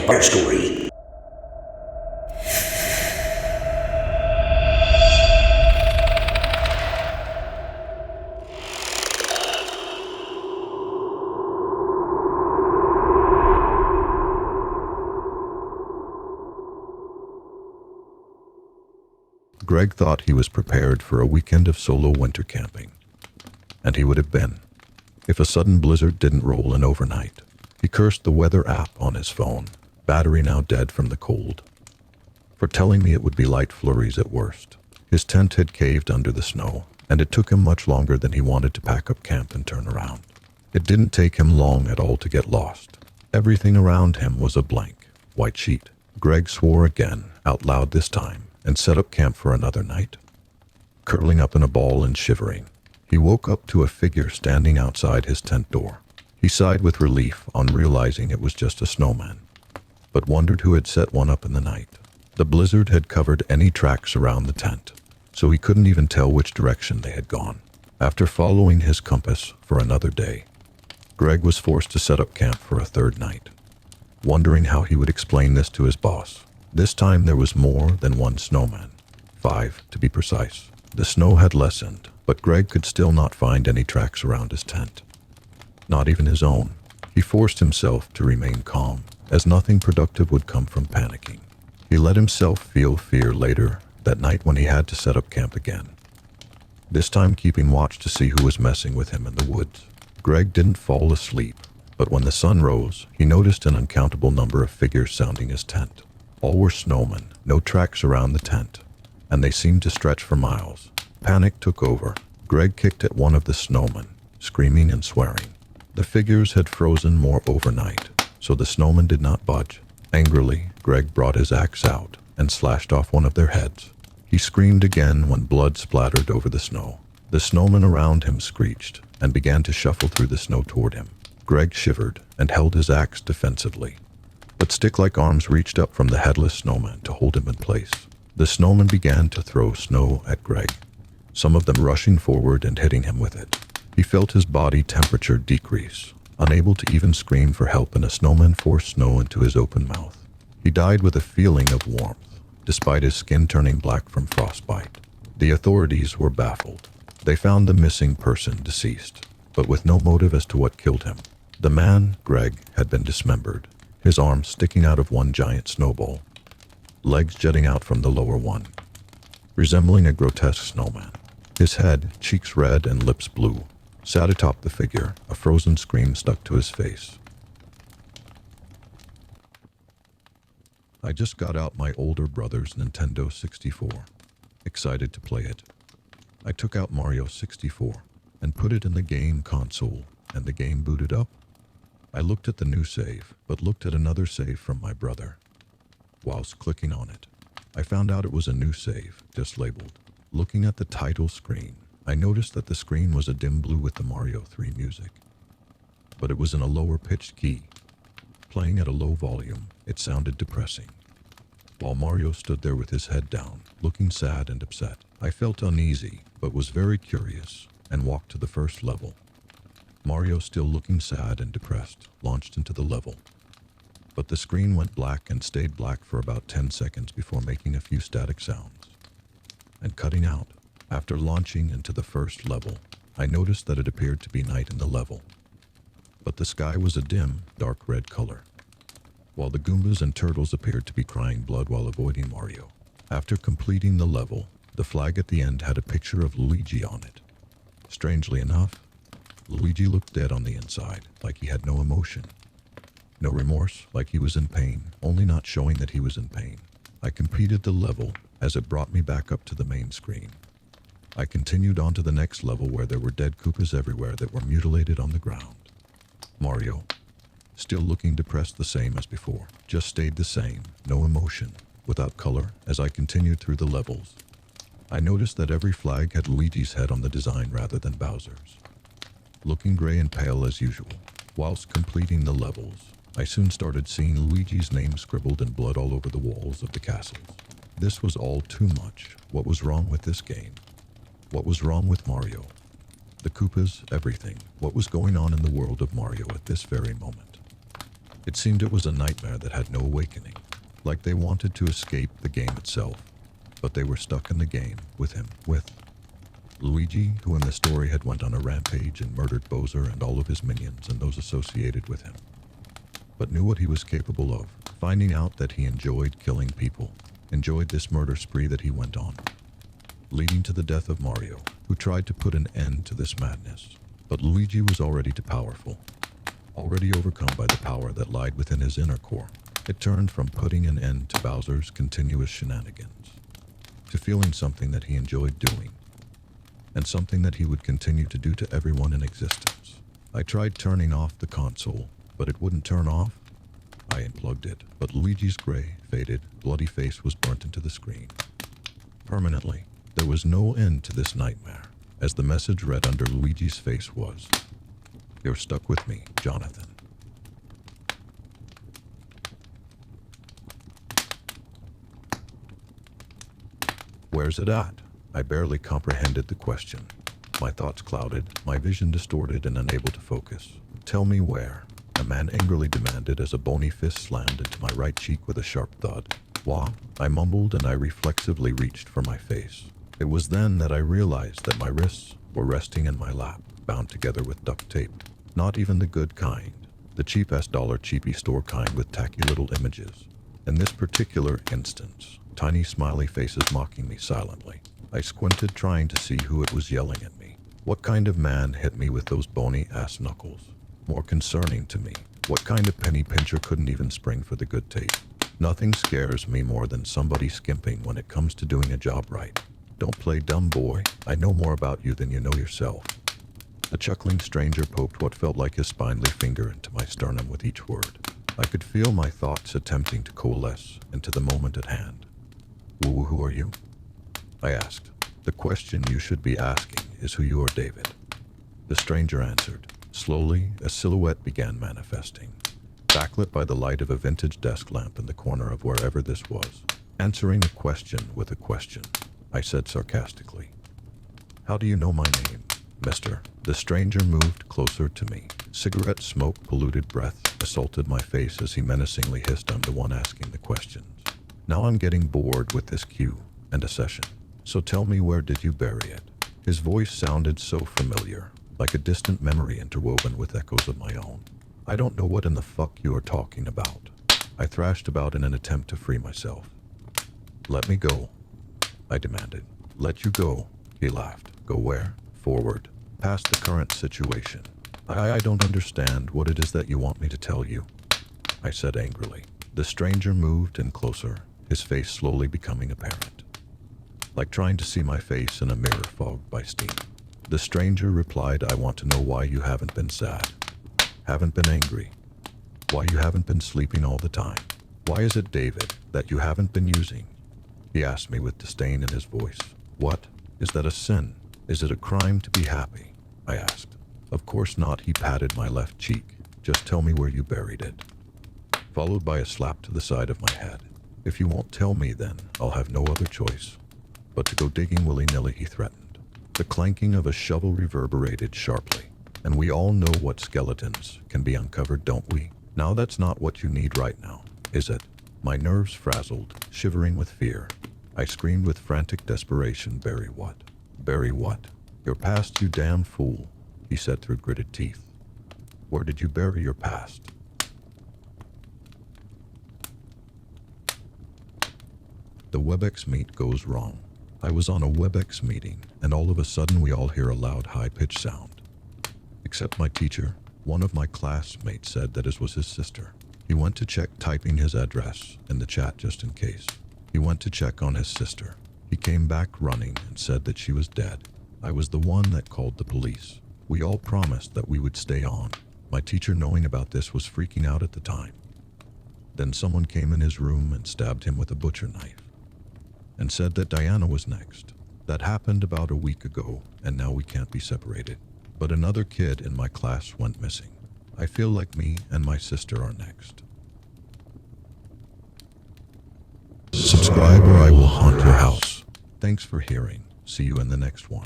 Campfire Story. Greg thought he was prepared for a weekend of solo winter camping. And he would have been, if a sudden blizzard didn't roll in overnight. He cursed the weather app on his phone, battery now dead from the cold, for telling me it would be light flurries at worst. His tent had caved under the snow, and it took him much longer than he wanted to pack up camp and turn around. It didn't take him long at all to get lost. Everything around him was a blank, white sheet. Greg swore again, out loud this time, and set up camp for another night. Curling up in a ball and shivering, he woke up to a figure standing outside his tent door. He sighed with relief on realizing it was just a snowman, but wondered who had set one up in the night. The blizzard had covered any tracks around the tent, so he couldn't even tell which direction they had gone. After following his compass for another day, Greg was forced to set up camp for a third night, wondering how he would explain this to his boss. This time there was more than one snowman, 5 to be precise. The snow had lessened, but Greg could still not find any tracks around his tent. Not even his own. He forced himself to remain calm, as nothing productive would come from panicking. He let himself feel fear later that night when he had to set up camp again, this time keeping watch to see who was messing with him in the woods. Greg didn't fall asleep, but when the sun rose, he noticed an uncountable number of figures sounding his tent. All were snowmen, no tracks around the tent, and they seemed to stretch for miles. Panic took over. Greg kicked at one of the snowmen, screaming and swearing. The figures had frozen more overnight, so the snowmen did not budge. Angrily, Greg brought his axe out and slashed off one of their heads. He screamed again when blood splattered over the snow. The snowmen around him screeched and began to shuffle through the snow toward him. Greg shivered and held his axe defensively, but stick-like arms reached up from the headless snowman to hold him in place. The snowmen began to throw snow at Greg, some of them rushing forward and hitting him with it. He felt his body temperature decrease, unable to even scream for help, and a snowman forced snow into his open mouth. He died with a feeling of warmth, despite his skin turning black from frostbite. The authorities were baffled. They found the missing person deceased, but with no motive as to what killed him. The man, Greg, had been dismembered, his arms sticking out of one giant snowball, legs jutting out from the lower one, resembling a grotesque snowman. His head, cheeks red and lips blue, sat atop the figure, a frozen scream stuck to his face. I just got out my older brother's Nintendo 64, excited to play it. I took out Mario 64 and put it in the game console, and the game booted up. I looked at the new save, but looked at another save from my brother. Whilst clicking on it, I found out it was a new save, just labeled. Looking at the title screen, I noticed that the screen was a dim blue with the Mario 3 music, but it was in a lower pitched key. Playing at a low volume, it sounded depressing. While Mario stood there with his head down, looking sad and upset, I felt uneasy, but was very curious, and walked to the first level. Mario, still looking sad and depressed, launched into the level, but the screen went black and stayed black for about 10 seconds before making a few static sounds and cutting out. After launching into the first level, I noticed that it appeared to be night in the level, but the sky was a dim, dark red color, while the Goombas and turtles appeared to be crying blood while avoiding Mario. After completing the level, the flag at the end had a picture of Luigi on it. Strangely enough, Luigi looked dead on the inside, like he had no emotion, no remorse, like he was in pain, only not showing that he was in pain. I completed the level as it brought me back up to the main screen. I continued on to the next level where there were dead Koopas everywhere that were mutilated on the ground. Mario, still looking depressed the same as before, just stayed the same, no emotion, without color. As I continued through the levels, I noticed that every flag had Luigi's head on the design rather than Bowser's, looking gray and pale as usual. Whilst completing the levels, I soon started seeing Luigi's name scribbled in blood all over the walls of the castles. This was all too much. What was wrong with this game? What was wrong with Mario? The Koopas, everything. What was going on in the world of Mario at this very moment? It seemed it was a nightmare that had no awakening, like they wanted to escape the game itself, but they were stuck in the game with him, with Luigi, who in the story had went on a rampage and murdered Bowser and all of his minions and those associated with him, but knew what he was capable of, finding out that he enjoyed killing people, enjoyed this murder spree that he went on, leading to the death of Mario, who tried to put an end to this madness. But Luigi was already too powerful, already overcome by the power that lied within his inner core. It turned from putting an end to Bowser's continuous shenanigans to feeling something that he enjoyed doing, and something that he would continue to do to everyone in existence. I tried turning off the console, but it wouldn't turn off. I unplugged it, but Luigi's gray, faded, bloody face was burnt into the screen permanently. There was no end to this nightmare, as the message read under Luigi's face was, "You're stuck with me, Jonathan." Where's it at? I barely comprehended the question. My thoughts clouded, my vision distorted and unable to focus. Tell me where, a man angrily demanded as a bony fist slammed into my right cheek with a sharp thud. Wah, I mumbled and I reflexively reached for my face. It was then that I realized that my wrists were resting in my lap, bound together with duct tape. Not even the good kind, the cheap-ass dollar cheapy store kind with tacky little images. In this particular instance, tiny smiley faces mocking me silently. I squinted, trying to see who it was yelling at me. What kind of man hit me with those bony-ass knuckles? More concerning to me, what kind of penny pincher couldn't even spring for the good tape? Nothing scares me more than somebody skimping when it comes to doing a job right. Don't play dumb, boy. I know more about you than you know yourself. The chuckling stranger poked what felt like his spindly finger into my sternum with each word. I could feel my thoughts attempting to coalesce into the moment at hand. Who are you? I asked. The question you should be asking is who you are, David. The stranger answered. Slowly, a silhouette began manifesting, backlit by the light of a vintage desk lamp in the corner of wherever this was. Answering a question with a question, I said sarcastically. How do you know my name, mister? The stranger moved closer to me. Cigarette smoke, polluted breath assaulted my face as he menacingly hissed, I'm the one asking the questions. Now I'm getting bored with this cue and a session. So tell me, where did you bury it? His voice sounded so familiar, like a distant memory interwoven with echoes of my own. I don't know what in the fuck you are talking about. I thrashed about in an attempt to free myself. Let me go, I demanded. Let you go, he laughed. Go where? Forward, past the current situation. I don't understand what it is that you want me to tell you, I said angrily. The stranger moved in closer, his face slowly becoming apparent, like trying to see my face in a mirror fogged by steam. The stranger replied, I want to know why you haven't been sad, haven't been angry, why you haven't been sleeping all the time. Why is it, David, that you haven't been using? He asked me with disdain in his voice. What? Is that a sin? Is it a crime to be happy? I asked. Of course not, he patted my left cheek. Just tell me where you buried it. Followed by a slap to the side of my head. If you won't tell me, then I'll have no other choice but to go digging willy-nilly, he threatened. The clanking of a shovel reverberated sharply, and we all know what skeletons can be uncovered, don't we? Now that's not what you need right now, is it? My nerves frazzled, shivering with fear. I screamed with frantic desperation, bury what? Bury what? Your past, you damn fool, he said through gritted teeth. Where did you bury your past? The WebEx meet goes wrong. I was on a WebEx meeting, and all of a sudden we all hear a loud, high-pitched sound. Except my teacher. One of my classmates said that it was his sister. He went to check, typing his address in the chat just in case. He went to check on his sister. He came back running and said that she was dead. I was the one that called the police. We all promised that we would stay on. My teacher, knowing about this, was freaking out at the time. Then someone came in his room and stabbed him with a butcher knife and said that Diana was next. That happened about a week ago, and now we can't be separated. But another kid in my class went missing. I feel like me and my sister are next. Subscribe or I will haunt your house. Thanks for hearing. See you in the next one.